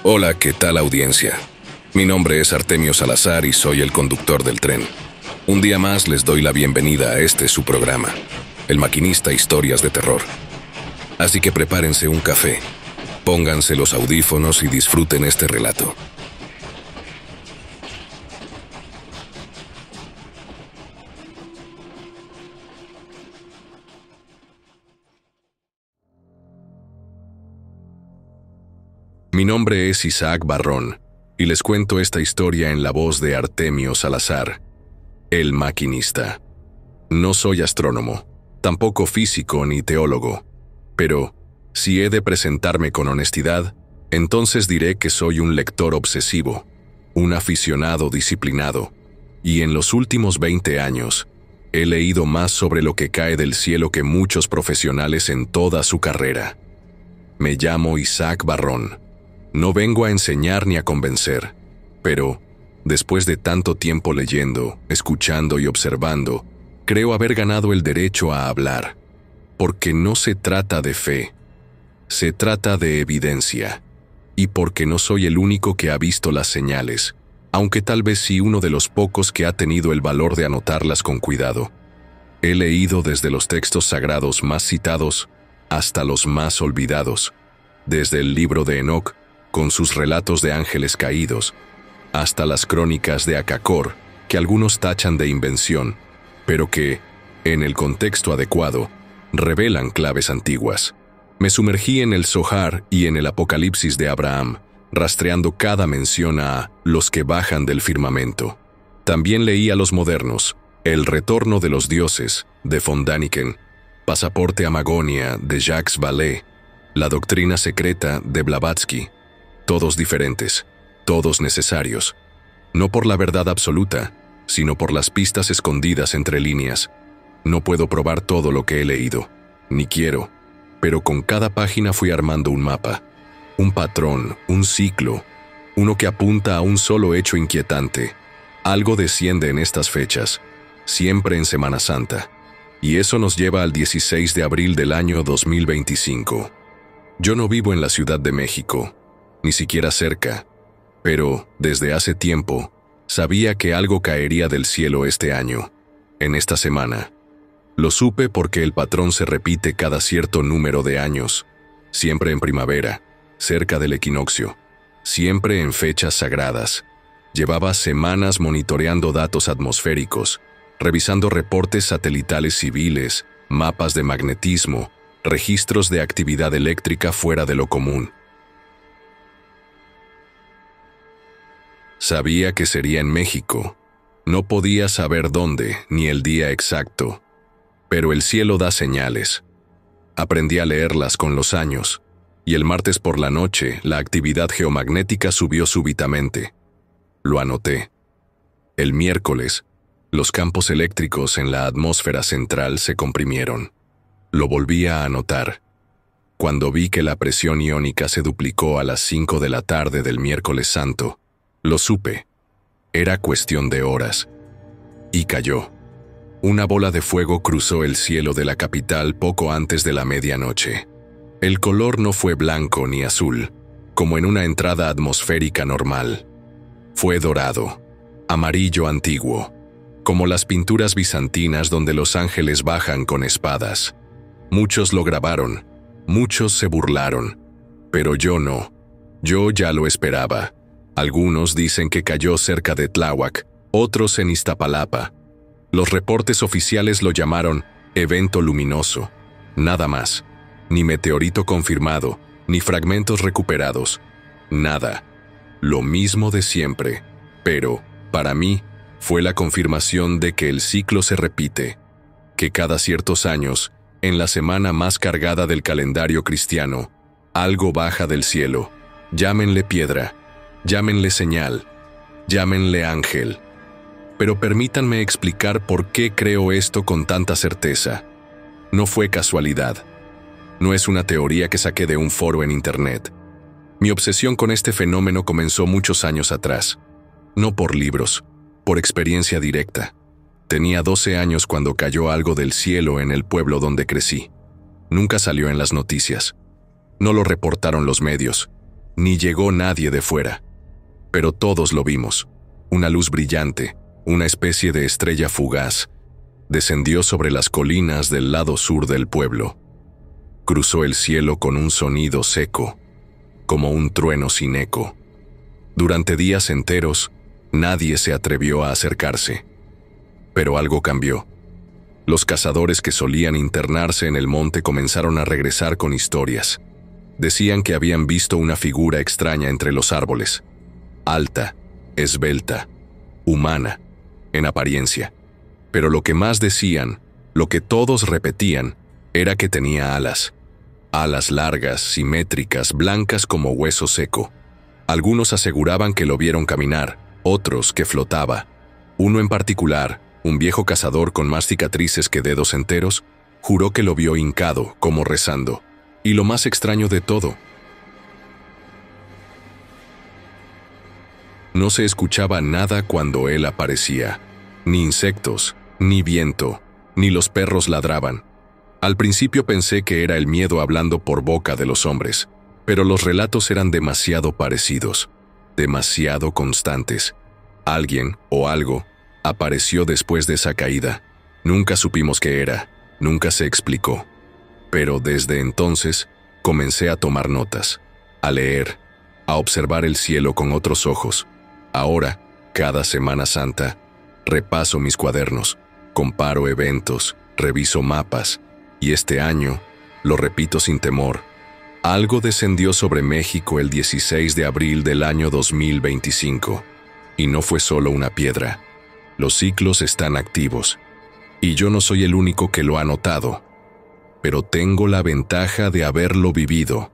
Hola, ¿qué tal audiencia? Mi nombre es Artemio Salazar y soy el conductor del tren. Un día más les doy la bienvenida a este su programa, El Maquinista Historias de Terror. Así que prepárense un café, pónganse los audífonos y disfruten este relato. Mi nombre es Isaac Barrón y les cuento esta historia en la voz de Artemio Salazar, el maquinista. No soy astrónomo, tampoco físico ni teólogo, pero si he de presentarme con honestidad, entonces diré que soy un lector obsesivo, un aficionado disciplinado, y en los últimos 20 años he leído más sobre lo que cae del cielo que muchos profesionales en toda su carrera. Me llamo Isaac Barrón. No vengo a enseñar ni a convencer, pero, después de tanto tiempo leyendo, escuchando y observando, creo haber ganado el derecho a hablar, porque no se trata de fe, se trata de evidencia, y porque no soy el único que ha visto las señales, aunque tal vez sí uno de los pocos que ha tenido el valor de anotarlas con cuidado. He leído desde los textos sagrados más citados hasta los más olvidados, desde el libro de Enoc, con sus relatos de ángeles caídos, hasta las crónicas de Acacor, que algunos tachan de invención, pero que, en el contexto adecuado, revelan claves antiguas. Me sumergí en el Zohar y en el Apocalipsis de Abraham, rastreando cada mención a los que bajan del firmamento. También leí a los modernos, El retorno de los dioses, de von Däniken, Pasaporte a Magonia, de Jacques Vallée, La doctrina secreta, de Blavatsky. Todos diferentes, todos necesarios, no por la verdad absoluta, sino por las pistas escondidas entre líneas. No puedo probar todo lo que he leído, ni quiero, pero con cada página fui armando un mapa, un patrón, un ciclo, uno que apunta a un solo hecho inquietante. Algo desciende en estas fechas, siempre en Semana Santa, y eso nos lleva al 16 de abril del año 2025. Yo no vivo en la Ciudad de México, ni siquiera cerca, pero, desde hace tiempo, sabía que algo caería del cielo este año, en esta semana. Lo supe porque el patrón se repite cada cierto número de años, siempre en primavera, cerca del equinoccio, siempre en fechas sagradas. Llevaba semanas monitoreando datos atmosféricos, revisando reportes satelitales civiles, mapas de magnetismo, registros de actividad eléctrica fuera de lo común. Sabía que sería en México. No podía saber dónde, ni el día exacto. Pero el cielo da señales. Aprendí a leerlas con los años, y el martes por la noche la actividad geomagnética subió súbitamente. Lo anoté. El miércoles, los campos eléctricos en la atmósfera central se comprimieron. Lo volví a anotar. Cuando vi que la presión iónica se duplicó a las 5 de la tarde del miércoles santo, lo supe. Era cuestión de horas. Y cayó. Una bola de fuego cruzó el cielo de la capital poco antes de la medianoche. El color no fue blanco ni azul, como en una entrada atmosférica normal. Fue dorado, amarillo antiguo, como las pinturas bizantinas donde los ángeles bajan con espadas. Muchos lo grabaron, muchos se burlaron, pero yo no. Yo ya lo esperaba. Algunos dicen que cayó cerca de Tláhuac, otros en Iztapalapa. Los reportes oficiales lo llamaron evento luminoso. Nada más. Ni meteorito confirmado, ni fragmentos recuperados. Nada. Lo mismo de siempre. Pero, para mí, fue la confirmación de que el ciclo se repite. Que cada ciertos años, en la semana más cargada del calendario cristiano, algo baja del cielo. Llámenle piedra. Llámenle señal, llámenle ángel. Pero permítanme explicar por qué creo esto con tanta certeza. No fue casualidad. No es una teoría que saqué de un foro en internet. Mi obsesión con este fenómeno comenzó muchos años atrás. No por libros, por experiencia directa. Tenía 12 años cuando cayó algo del cielo en el pueblo donde crecí. Nunca salió en las noticias. No lo reportaron los medios. ni llegó nadie de fuera. Pero todos lo vimos. Una luz brillante, una especie de estrella fugaz, descendió sobre las colinas del lado sur del pueblo. Cruzó el cielo con un sonido seco, como un trueno sin eco. Durante días enteros, nadie se atrevió a acercarse. Pero algo cambió. Los cazadores que solían internarse en el monte comenzaron a regresar con historias. Decían que habían visto una figura extraña entre los árboles. Alta, esbelta, humana, en apariencia. Pero lo que más decían, lo que todos repetían, era que tenía alas. Alas largas, simétricas, blancas como hueso seco. Algunos aseguraban que lo vieron caminar, otros que flotaba. Uno en particular, un viejo cazador con más cicatrices que dedos enteros, juró que lo vio hincado, como rezando. Y lo más extraño de todo, no se escuchaba nada cuando él aparecía. Ni insectos, ni viento, ni los perros ladraban. Al principio pensé que era el miedo hablando por boca de los hombres, pero los relatos eran demasiado parecidos, demasiado constantes. Alguien o algo apareció después de esa caída. Nunca supimos qué era, nunca se explicó. Pero desde entonces comencé a tomar notas, a leer, a observar el cielo con otros ojos. Ahora, cada Semana Santa, repaso mis cuadernos, comparo eventos, reviso mapas, y este año, lo repito sin temor, algo descendió sobre México el 16 de abril del año 2025. Y no fue solo una piedra. Los ciclos están activos. Y yo no soy el único que lo ha notado. Pero tengo la ventaja de haberlo vivido,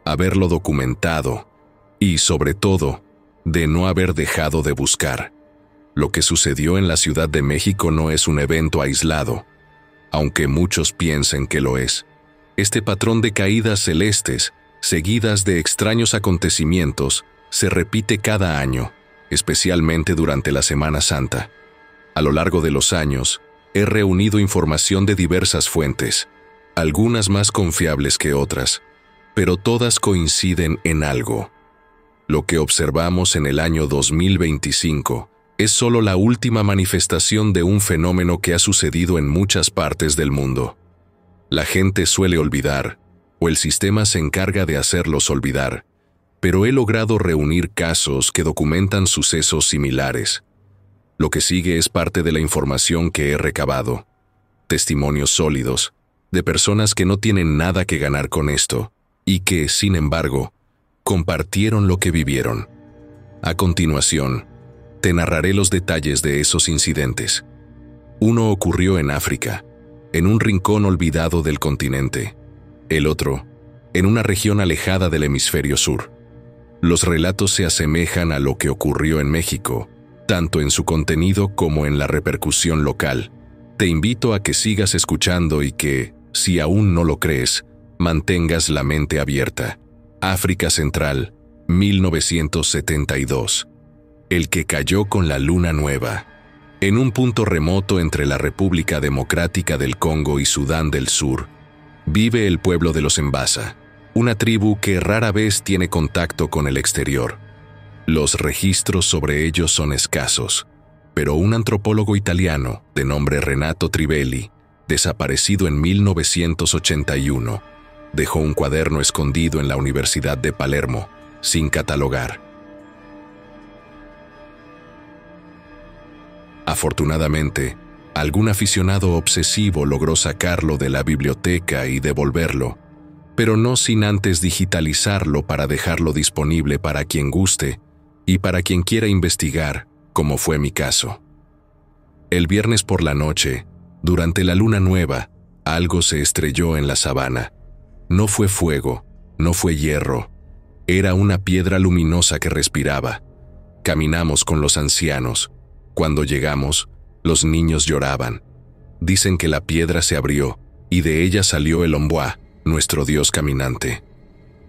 haberlo documentado, y sobre todo, de no haber dejado de buscar. Lo que sucedió en la Ciudad de México no es un evento aislado, aunque muchos piensen que lo es. Este patrón de caídas celestes, seguidas de extraños acontecimientos, se repite cada año, especialmente durante la Semana Santa. A lo largo de los años, he reunido información de diversas fuentes, algunas más confiables que otras, pero todas coinciden en algo. Lo que observamos en el año 2025 es solo la última manifestación de un fenómeno que ha sucedido en muchas partes del mundo. La gente suele olvidar, o el sistema se encarga de hacerlos olvidar, pero he logrado reunir casos que documentan sucesos similares. Lo que sigue es parte de la información que he recabado. Testimonios sólidos, de personas que no tienen nada que ganar con esto, y que, sin embargo, compartieron lo que vivieron. A continuación, te narraré los detalles de esos incidentes. Uno ocurrió en África, en un rincón olvidado del continente. El otro, en una región alejada del hemisferio sur. Los relatos se asemejan a lo que ocurrió en México, tanto en su contenido como en la repercusión local. Te invito a que sigas escuchando y que, si aún no lo crees, mantengas la mente abierta. África Central, 1972. El que cayó con la luna nueva. En un punto remoto entre la República Democrática del Congo y Sudán del Sur, vive el pueblo de los Embasa, una tribu que rara vez tiene contacto con el exterior. Los registros sobre ellos son escasos, pero un antropólogo italiano de nombre Renato Trivelli, desaparecido en 1981, dejó un cuaderno escondido en la Universidad de Palermo, sin catalogar. Afortunadamente, algún aficionado obsesivo logró sacarlo de la biblioteca y devolverlo, pero no sin antes digitalizarlo para dejarlo disponible para quien guste y para quien quiera investigar, como fue mi caso. El viernes por la noche, durante la luna nueva, algo se estrelló en la sabana. No fue fuego, no fue hierro, era una piedra luminosa que respiraba. Caminamos con los ancianos. Cuando llegamos, los niños lloraban. Dicen que la piedra se abrió y de ella salió el Omboa, nuestro dios caminante.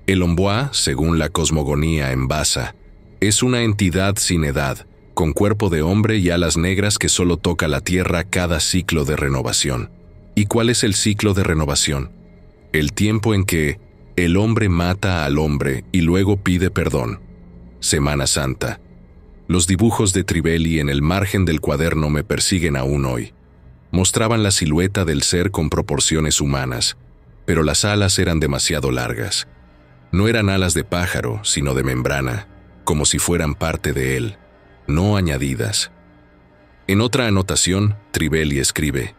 El Omboa, según la cosmogonía Embasa, es una entidad sin edad, con cuerpo de hombre y alas negras que solo toca la tierra cada ciclo de renovación. ¿Y cuál es el ciclo de renovación? El tiempo en que, El hombre mata al hombre y luego pide perdón. Semana Santa. Los dibujos de Trivelli en el margen del cuaderno me persiguen aún hoy. Mostraban la silueta del ser con proporciones humanas, pero las alas eran demasiado largas. No eran alas de pájaro, sino de membrana, como si fueran parte de él, no añadidas. En otra anotación, Trivelli escribe: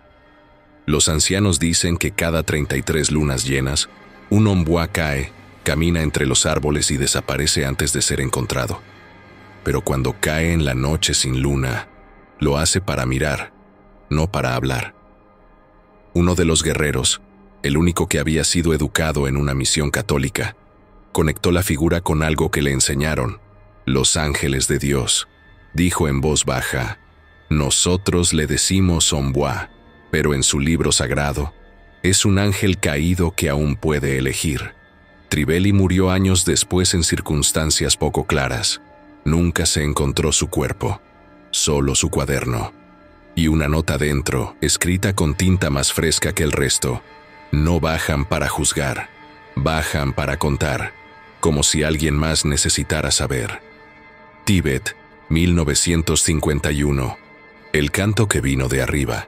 los ancianos dicen que cada 33 lunas llenas, un ombua cae, camina entre los árboles y desaparece antes de ser encontrado. Pero cuando cae en la noche sin luna, lo hace para mirar, no para hablar. Uno de los guerreros, el único que había sido educado en una misión católica, conectó la figura con algo que le enseñaron, los ángeles de Dios. Dijo en voz baja: nosotros le decimos ombua, pero en su libro sagrado, es un ángel caído que aún puede elegir. Trivelli murió años después en circunstancias poco claras. Nunca se encontró su cuerpo, solo su cuaderno. Y una nota dentro, escrita con tinta más fresca que el resto: no bajan para juzgar, bajan para contar, como si alguien más necesitara saber. Tíbet, 1951. El canto que vino de arriba.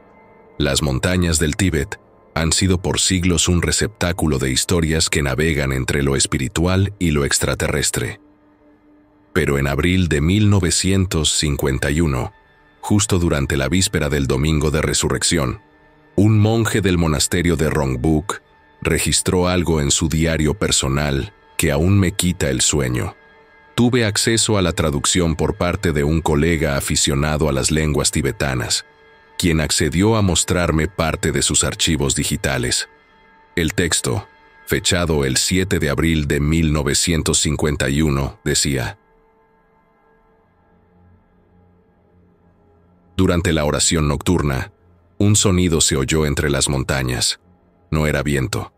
Las montañas del Tíbet han sido por siglos un receptáculo de historias que navegan entre lo espiritual y lo extraterrestre. Pero en abril de 1951, justo durante la víspera del Domingo de Resurrección, un monje del monasterio de Rongbuk registró algo en su diario personal que aún me quita el sueño. Tuve acceso a la traducción por parte de un colega aficionado a las lenguas tibetanas, quien accedió a mostrarme parte de sus archivos digitales. El texto, fechado el 7 de abril de 1951, decía: durante la oración nocturna, un sonido se oyó entre las montañas. No era viento,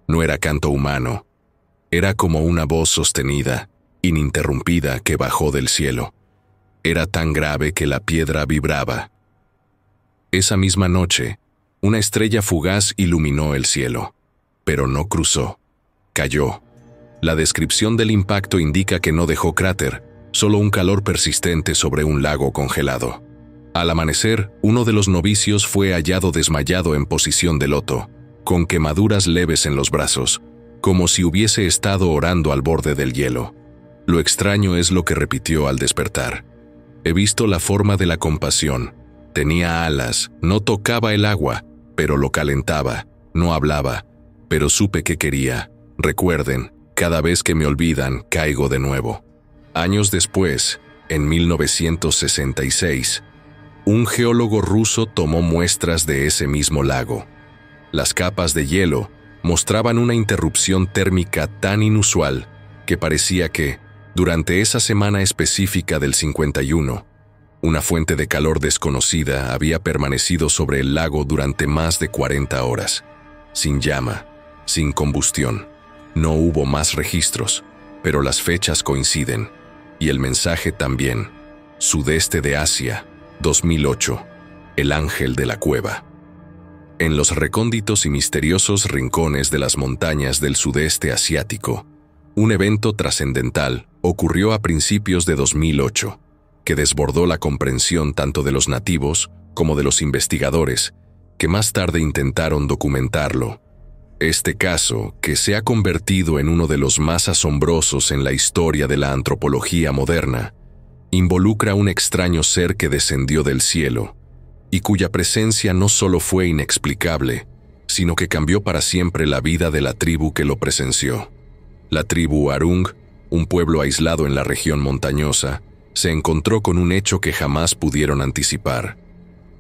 no era canto humano, era como una voz sostenida, ininterrumpida, que bajó del cielo. Era tan grave que la piedra vibraba. Esa misma noche, una estrella fugaz iluminó el cielo, pero no cruzó, cayó. La descripción del impacto indica que no dejó cráter, solo un calor persistente sobre un lago congelado. Al amanecer, uno de los novicios fue hallado desmayado en posición de loto, con quemaduras leves en los brazos, como si hubiese estado orando al borde del hielo. Lo extraño es lo que repitió al despertar: he visto la forma de la compasión. Tenía alas, no tocaba el agua, pero lo calentaba. No hablaba, pero supe que quería. Recuerden, cada vez que me olvidan, caigo de nuevo. Años después, en 1966, un geólogo ruso tomó muestras de ese mismo lago. Las capas de hielo mostraban una interrupción térmica tan inusual que parecía que, durante esa semana específica del 51, una fuente de calor desconocida había permanecido sobre el lago durante más de 40 horas, sin llama, sin combustión. No hubo más registros, pero las fechas coinciden, y el mensaje también. Sudeste de Asia, 2008, el ángel de la cueva. En los recónditos y misteriosos rincones de las montañas del sudeste asiático, un evento trascendental ocurrió a principios de 2008, que desbordó la comprensión tanto de los nativos como de los investigadores, que más tarde intentaron documentarlo. Este caso, que se ha convertido en uno de los más asombrosos en la historia de la antropología moderna, involucra un extraño ser que descendió del cielo, y cuya presencia no solo fue inexplicable, sino que cambió para siempre la vida de la tribu que lo presenció. La tribu Arung, un pueblo aislado en la región montañosa, se encontró con un hecho que jamás pudieron anticipar.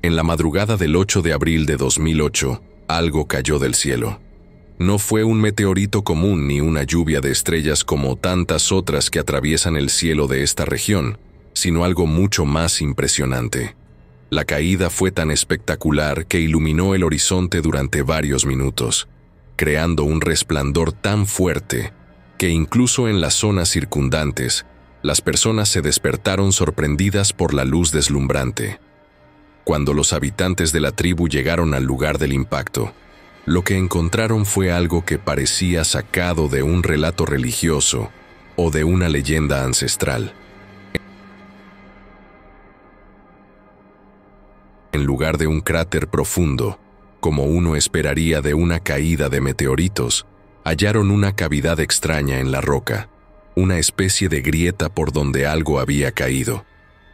En la madrugada del 8 de abril de 2008, algo cayó del cielo. No fue un meteorito común ni una lluvia de estrellas como tantas otras que atraviesan el cielo de esta región, sino algo mucho más impresionante. La caída fue tan espectacular que iluminó el horizonte durante varios minutos, creando un resplandor tan fuerte que incluso en las zonas circundantes, las personas se despertaron sorprendidas por la luz deslumbrante. Cuando los habitantes de la tribu llegaron al lugar del impacto, Lo que encontraron fue algo que parecía sacado de un relato religioso o de una leyenda ancestral. En lugar de un cráter profundo, como uno esperaría de una caída de meteoritos, hallaron una cavidad extraña en la roca, una especie de grieta por donde algo había caído.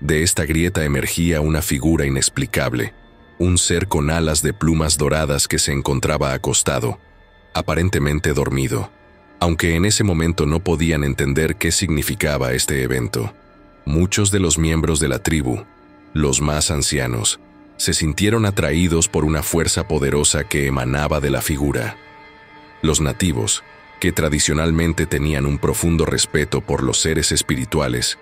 De esta grieta emergía una figura inexplicable, un ser con alas de plumas doradas que se encontraba acostado, aparentemente dormido, aunque en ese momento no podían entender qué significaba este evento. Muchos de los miembros de la tribu, los más ancianos, se sintieron atraídos por una fuerza poderosa que emanaba de la figura. Los nativos, que tradicionalmente tenían un profundo respeto por los seres espirituales,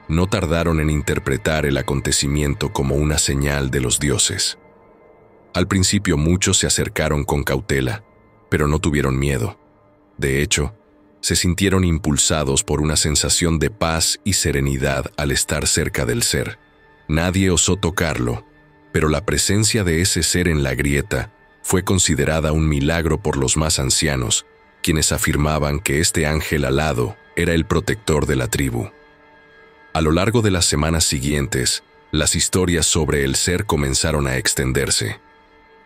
no tardaron en interpretar el acontecimiento como una señal de los dioses. Al principio muchos se acercaron con cautela, pero no tuvieron miedo. De hecho, se sintieron impulsados por una sensación de paz y serenidad al estar cerca del ser. Nadie osó tocarlo, pero la presencia de ese ser en la grieta fue considerada un milagro por los más ancianos, quienes afirmaban que este ángel alado era el protector de la tribu. A lo largo de las semanas siguientes, las historias sobre el ser comenzaron a extenderse.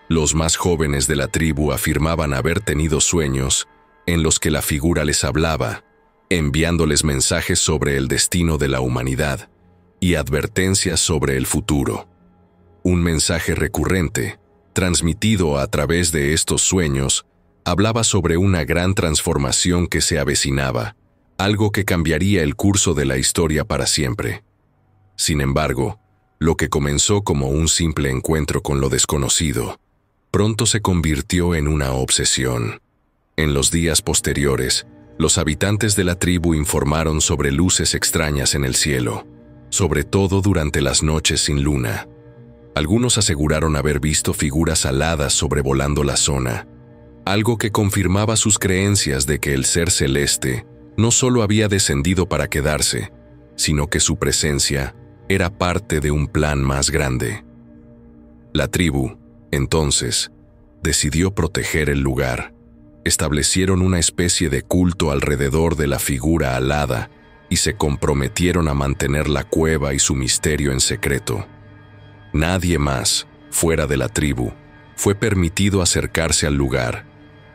Los más jóvenes de la tribu afirmaban haber tenido sueños en los que la figura les hablaba, enviándoles mensajes sobre el destino de la humanidad y advertencias sobre el futuro. Un mensaje recurrente, transmitido a través de estos sueños, hablaba sobre una gran transformación que se avecinaba, algo que cambiaría el curso de la historia para siempre. Sin embargo, lo que comenzó como un simple encuentro con lo desconocido, pronto se convirtió en una obsesión. En los días posteriores, los habitantes de la tribu informaron sobre luces extrañas en el cielo, sobre todo durante las noches sin luna. Algunos aseguraron haber visto figuras aladas sobrevolando la zona, algo que confirmaba sus creencias de que el ser celeste no solo había descendido para quedarse, sino que su presencia era parte de un plan más grande. La tribu, entonces, decidió proteger el lugar. Establecieron una especie de culto alrededor de la figura alada y se comprometieron a mantener la cueva y su misterio en secreto. Nadie más, fuera de la tribu, fue permitido acercarse al lugar,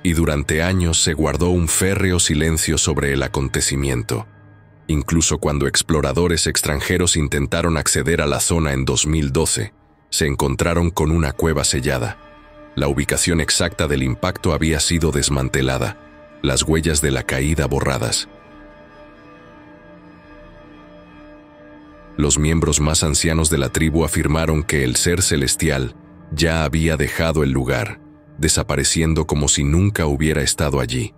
y durante años se guardó un férreo silencio sobre el acontecimiento. Incluso cuando exploradores extranjeros intentaron acceder a la zona en 2012, se encontraron con una cueva sellada. La ubicación exacta del impacto había sido desmantelada, las huellas de la caída borradas. Los miembros más ancianos de la tribu afirmaron que el ser celestial ya había dejado el lugar, desapareciendo como si nunca hubiera estado allí.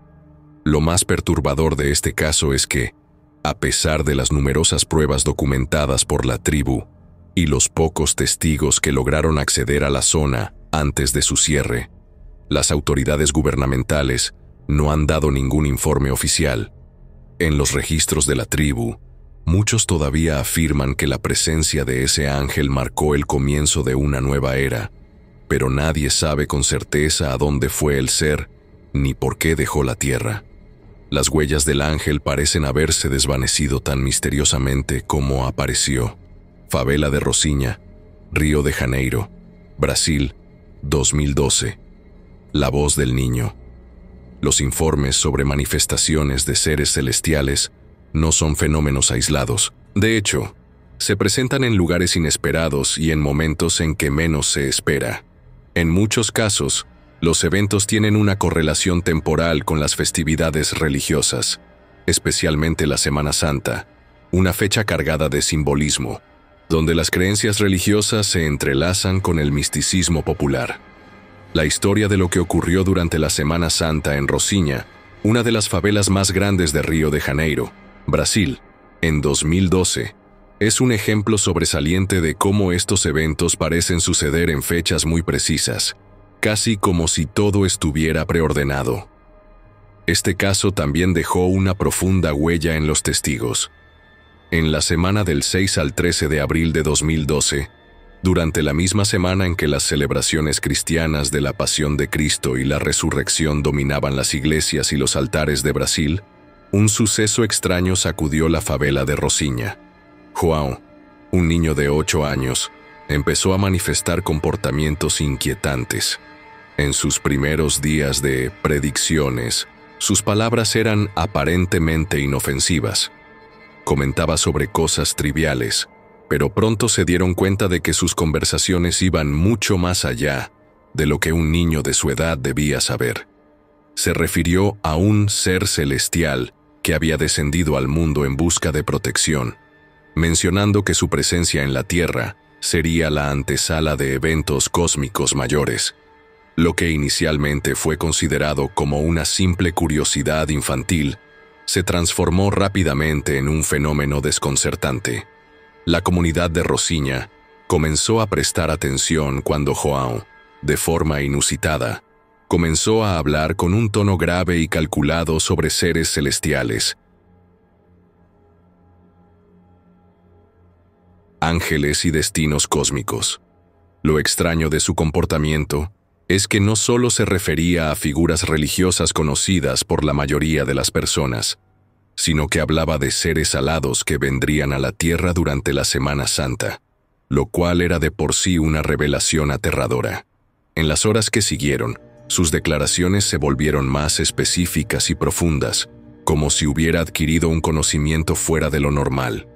Lo más perturbador de este caso es que, a pesar de las numerosas pruebas documentadas por la tribu y los pocos testigos que lograron acceder a la zona antes de su cierre, las autoridades gubernamentales no han dado ningún informe oficial. En los registros de la tribu, muchos todavía afirman que la presencia de ese ángel marcó el comienzo de una nueva era, pero nadie sabe con certeza a dónde fue el ser ni por qué dejó la tierra. Las huellas del ángel parecen haberse desvanecido tan misteriosamente como apareció. Favela de Rocinha, Río de Janeiro, Brasil, 2012. La voz del niño. Los informes sobre manifestaciones de seres celestiales no son fenómenos aislados. De hecho, se presentan en lugares inesperados y en momentos en que menos se espera. En muchos casos, los eventos tienen una correlación temporal con las festividades religiosas, especialmente la Semana Santa, una fecha cargada de simbolismo, donde las creencias religiosas se entrelazan con el misticismo popular. La historia de lo que ocurrió durante la Semana Santa en Rocinha, una de las favelas más grandes de Río de Janeiro, Brasil, en 2012, es un ejemplo sobresaliente de cómo estos eventos parecen suceder en fechas muy precisas, casi como si todo estuviera preordenado. Este caso también dejó una profunda huella en los testigos. En la semana del 6 al 13 de abril de 2012, Durante la misma semana en que las celebraciones cristianas de la Pasión de Cristo y la Resurrección dominaban las iglesias y los altares de Brasil, un suceso extraño sacudió la favela de Rocinha. João, un niño de 8 años, empezó a manifestar comportamientos inquietantes. En sus primeros días de predicciones, sus palabras eran aparentemente inofensivas. Comentaba sobre cosas triviales, pero pronto se dieron cuenta de que sus conversaciones iban mucho más allá de lo que un niño de su edad debía saber. Se refirió a un ser celestial que había descendido al mundo en busca de protección, mencionando que su presencia en la Tierra sería la antesala de eventos cósmicos mayores. Lo que inicialmente fue considerado como una simple curiosidad infantil, se transformó rápidamente en un fenómeno desconcertante. La comunidad de Rocinha comenzó a prestar atención cuando João, de forma inusitada, comenzó a hablar con un tono grave y calculado sobre seres celestiales, ángeles y destinos cósmicos. Lo extraño de su comportamiento es que no solo se refería a figuras religiosas conocidas por la mayoría de las personas, sino que hablaba de seres alados que vendrían a la tierra durante la Semana Santa, lo cual era de por sí una revelación aterradora. En las horas que siguieron, sus declaraciones se volvieron más específicas y profundas, como si hubiera adquirido un conocimiento fuera de lo normal.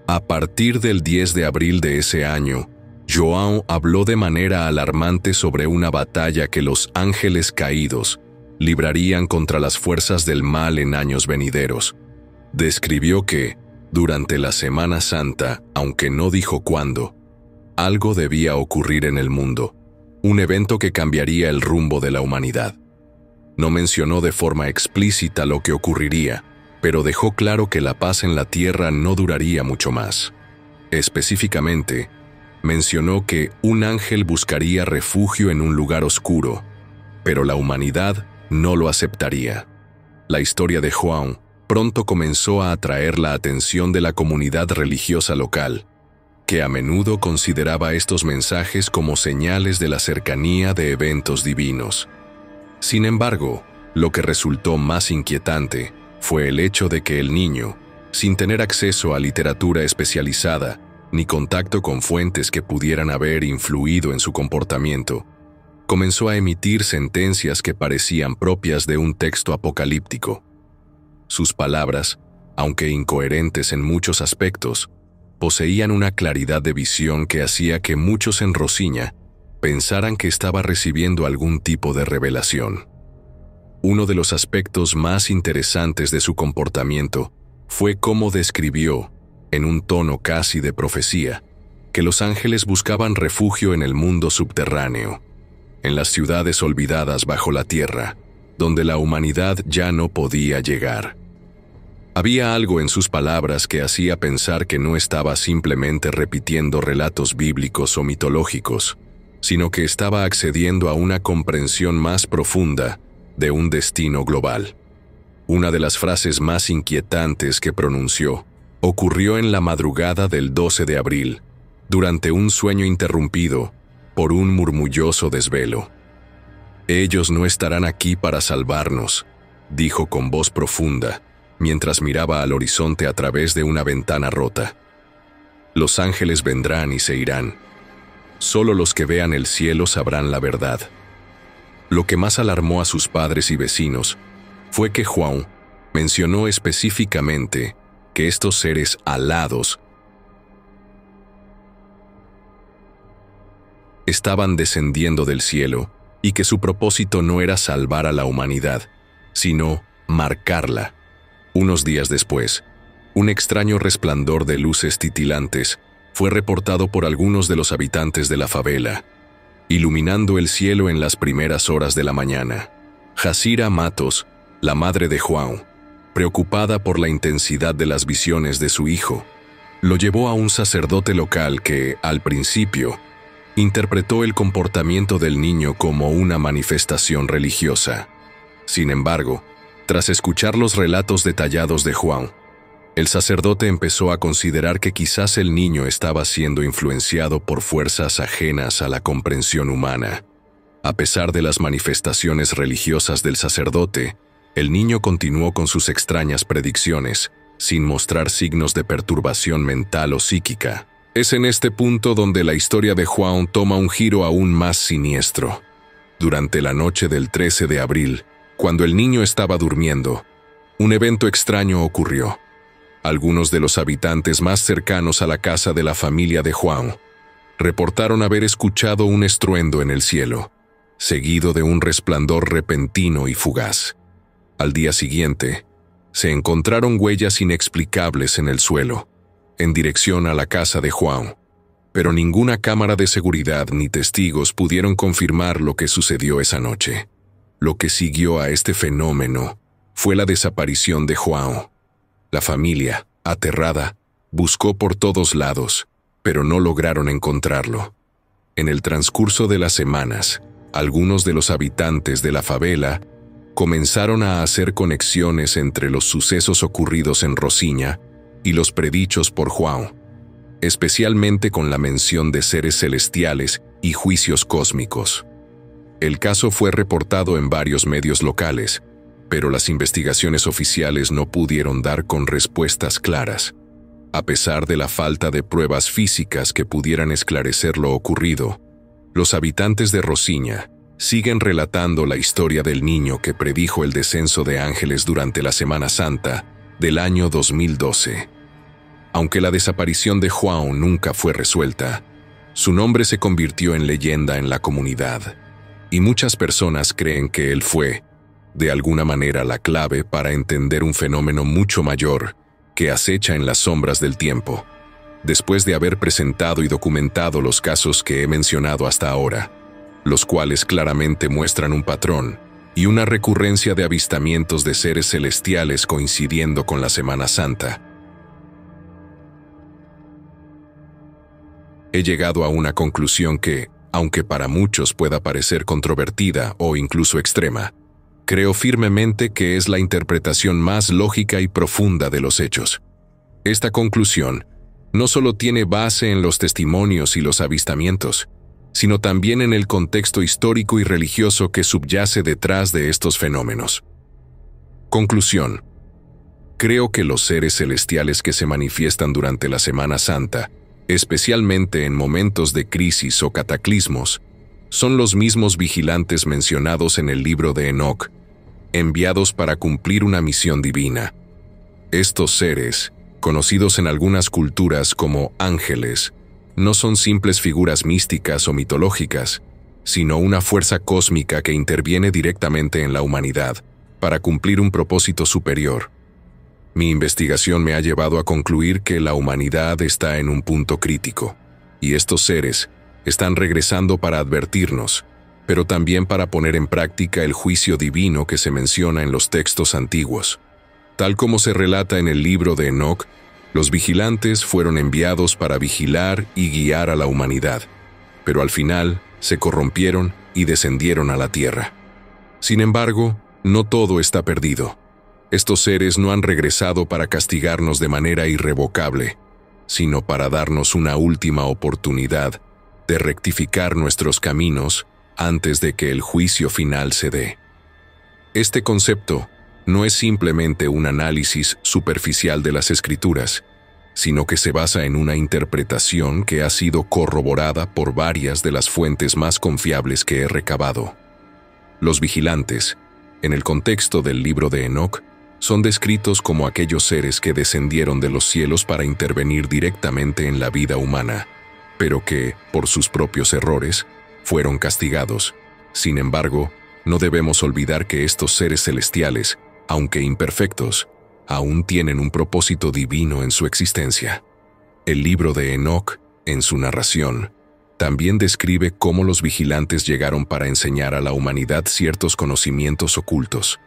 A partir del 10 de abril de ese año, João habló de manera alarmante sobre una batalla que los ángeles caídos librarían contra las fuerzas del mal en años venideros. Describió que, durante la Semana Santa, aunque no dijo cuándo, algo debía ocurrir en el mundo, un evento que cambiaría el rumbo de la humanidad. No mencionó de forma explícita lo que ocurriría, pero dejó claro que la paz en la tierra no duraría mucho más. Específicamente, mencionó que un ángel buscaría refugio en un lugar oscuro, pero la humanidad no lo aceptaría. La historia de João pronto comenzó a atraer la atención de la comunidad religiosa local, que a menudo consideraba estos mensajes como señales de la cercanía de eventos divinos. Sin embargo, lo que resultó más inquietante fue el hecho de que el niño, sin tener acceso a literatura especializada ni contacto con fuentes que pudieran haber influido en su comportamiento, comenzó a emitir sentencias que parecían propias de un texto apocalíptico. Sus palabras, aunque incoherentes en muchos aspectos, poseían una claridad de visión que hacía que muchos en Rocinha pensaran que estaba recibiendo algún tipo de revelación. Uno de los aspectos más interesantes de su comportamiento fue cómo describió, en un tono casi de profecía, que los ángeles buscaban refugio en el mundo subterráneo, en las ciudades olvidadas bajo la tierra, donde la humanidad ya no podía llegar. Había algo en sus palabras que hacía pensar que no estaba simplemente repitiendo relatos bíblicos o mitológicos, sino que estaba accediendo a una comprensión más profunda de un destino global. Una de las frases más inquietantes que pronunció ocurrió en la madrugada del 12 de abril, durante un sueño interrumpido por un murmulloso desvelo. «Ellos no estarán aquí para salvarnos», dijo con voz profunda, mientras miraba al horizonte a través de una ventana rota. «Los ángeles vendrán y se irán. Solo los que vean el cielo sabrán la verdad». Lo que más alarmó a sus padres y vecinos fue que João mencionó específicamente que estos seres alados estaban descendiendo del cielo y que su propósito no era salvar a la humanidad, sino marcarla. Unos días después, un extraño resplandor de luces titilantes fue reportado por algunos de los habitantes de la favela, iluminando el cielo en las primeras horas de la mañana. Jacira Matos, la madre de João, preocupada por la intensidad de las visiones de su hijo, lo llevó a un sacerdote local que, al principio, interpretó el comportamiento del niño como una manifestación religiosa. Sin embargo, tras escuchar los relatos detallados de João, El sacerdote empezó a considerar que quizás el niño estaba siendo influenciado por fuerzas ajenas a la comprensión humana. A pesar de las manifestaciones religiosas del sacerdote, el niño continuó con sus extrañas predicciones, sin mostrar signos de perturbación mental o psíquica. Es en este punto donde la historia de Juan toma un giro aún más siniestro. Durante la noche del 13 de abril, cuando el niño estaba durmiendo, un evento extraño ocurrió. Algunos de los habitantes más cercanos a la casa de la familia de Juan reportaron haber escuchado un estruendo en el cielo, seguido de un resplandor repentino y fugaz. Al día siguiente, se encontraron huellas inexplicables en el suelo, en dirección a la casa de Juan, pero ninguna cámara de seguridad ni testigos pudieron confirmar lo que sucedió esa noche. Lo que siguió a este fenómeno fue la desaparición de Juan. La familia, aterrada, buscó por todos lados, pero no lograron encontrarlo. En el transcurso de las semanas, algunos de los habitantes de la favela comenzaron a hacer conexiones entre los sucesos ocurridos en Rocinha y los predichos por Juan, especialmente con la mención de seres celestiales y juicios cósmicos. El caso fue reportado en varios medios locales, pero las investigaciones oficiales no pudieron dar con respuestas claras. A pesar de la falta de pruebas físicas que pudieran esclarecer lo ocurrido, los habitantes de Rocinha siguen relatando la historia del niño que predijo el descenso de ángeles durante la Semana Santa del año 2012. Aunque la desaparición de Juan nunca fue resuelta, su nombre se convirtió en leyenda en la comunidad, y muchas personas creen que él fue, de alguna manera, la clave para entender un fenómeno mucho mayor que acecha en las sombras del tiempo. Después de haber presentado y documentado los casos que he mencionado hasta ahora, los cuales claramente muestran un patrón y una recurrencia de avistamientos de seres celestiales coincidiendo con la Semana Santa, he llegado a una conclusión que, aunque para muchos pueda parecer controvertida o incluso extrema, creo firmemente que es la interpretación más lógica y profunda de los hechos. Esta conclusión no solo tiene base en los testimonios y los avistamientos, sino también en el contexto histórico y religioso que subyace detrás de estos fenómenos. Conclusión. Creo que los seres celestiales que se manifiestan durante la Semana Santa, especialmente en momentos de crisis o cataclismos, son los mismos vigilantes mencionados en el libro de Enoc, enviados para cumplir una misión divina. Estos seres, conocidos en algunas culturas como ángeles, no son simples figuras místicas o mitológicas, sino una fuerza cósmica que interviene directamente en la humanidad para cumplir un propósito superior. Mi investigación me ha llevado a concluir que la humanidad está en un punto crítico, y estos seres están regresando para advertirnos, pero también para poner en práctica el juicio divino que se menciona en los textos antiguos. Tal como se relata en el libro de Enoc, los vigilantes fueron enviados para vigilar y guiar a la humanidad, pero al final se corrompieron y descendieron a la tierra. Sin embargo, no todo está perdido. Estos seres no han regresado para castigarnos de manera irrevocable, sino para darnos una última oportunidad de rectificar nuestros caminos antes de que el juicio final se dé. Este concepto no es simplemente un análisis superficial de las Escrituras, sino que se basa en una interpretación que ha sido corroborada por varias de las fuentes más confiables que he recabado. Los vigilantes, en el contexto del libro de Enoc, son descritos como aquellos seres que descendieron de los cielos para intervenir directamente en la vida humana, pero que, por sus propios errores, fueron castigados. Sin embargo, no debemos olvidar que estos seres celestiales, aunque imperfectos, aún tienen un propósito divino en su existencia. El libro de Enoc, en su narración, también describe cómo los vigilantes llegaron para enseñar a la humanidad ciertos conocimientos ocultos.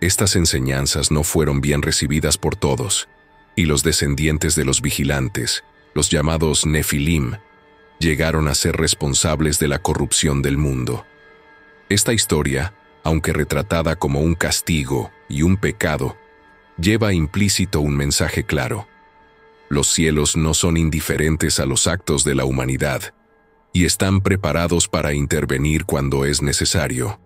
Estas enseñanzas no fueron bien recibidas por todos, y los descendientes de los vigilantes, los llamados Nefilim, llegaron a ser responsables de la corrupción del mundo. Esta historia, aunque retratada como un castigo y un pecado, lleva implícito un mensaje claro. Los cielos no son indiferentes a los actos de la humanidad y están preparados para intervenir cuando es necesario.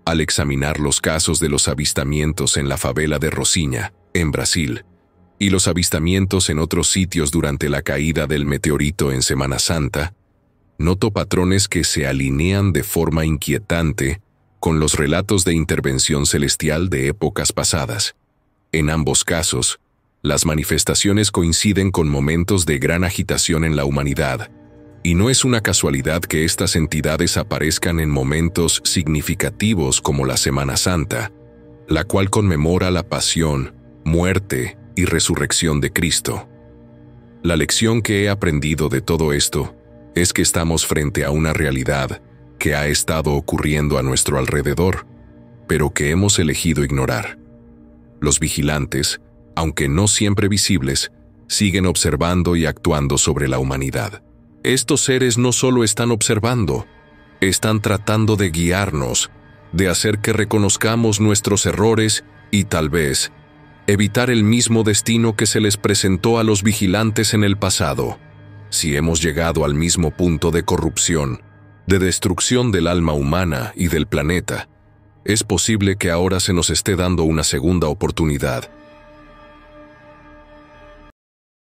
Al examinar los casos de los avistamientos en la favela de Rocinha, en Brasil, y los avistamientos en otros sitios durante la caída del meteorito en Semana Santa, noto patrones que se alinean de forma inquietante con los relatos de intervención celestial de épocas pasadas. En ambos casos, las manifestaciones coinciden con momentos de gran agitación en la humanidad, y no es una casualidad que estas entidades aparezcan en momentos significativos como la Semana Santa, la cual conmemora la pasión, muerte y resurrección de Cristo. La lección que he aprendido de todo esto es que estamos frente a una realidad que ha estado ocurriendo a nuestro alrededor, pero que hemos elegido ignorar. Los vigilantes, aunque no siempre visibles, siguen observando y actuando sobre la humanidad. Estos seres no solo están observando, están tratando de guiarnos, de hacer que reconozcamos nuestros errores y tal vez evitar el mismo destino que se les presentó a los vigilantes en el pasado. Si hemos llegado al mismo punto de corrupción, de destrucción del alma humana y del planeta, es posible que ahora se nos esté dando una segunda oportunidad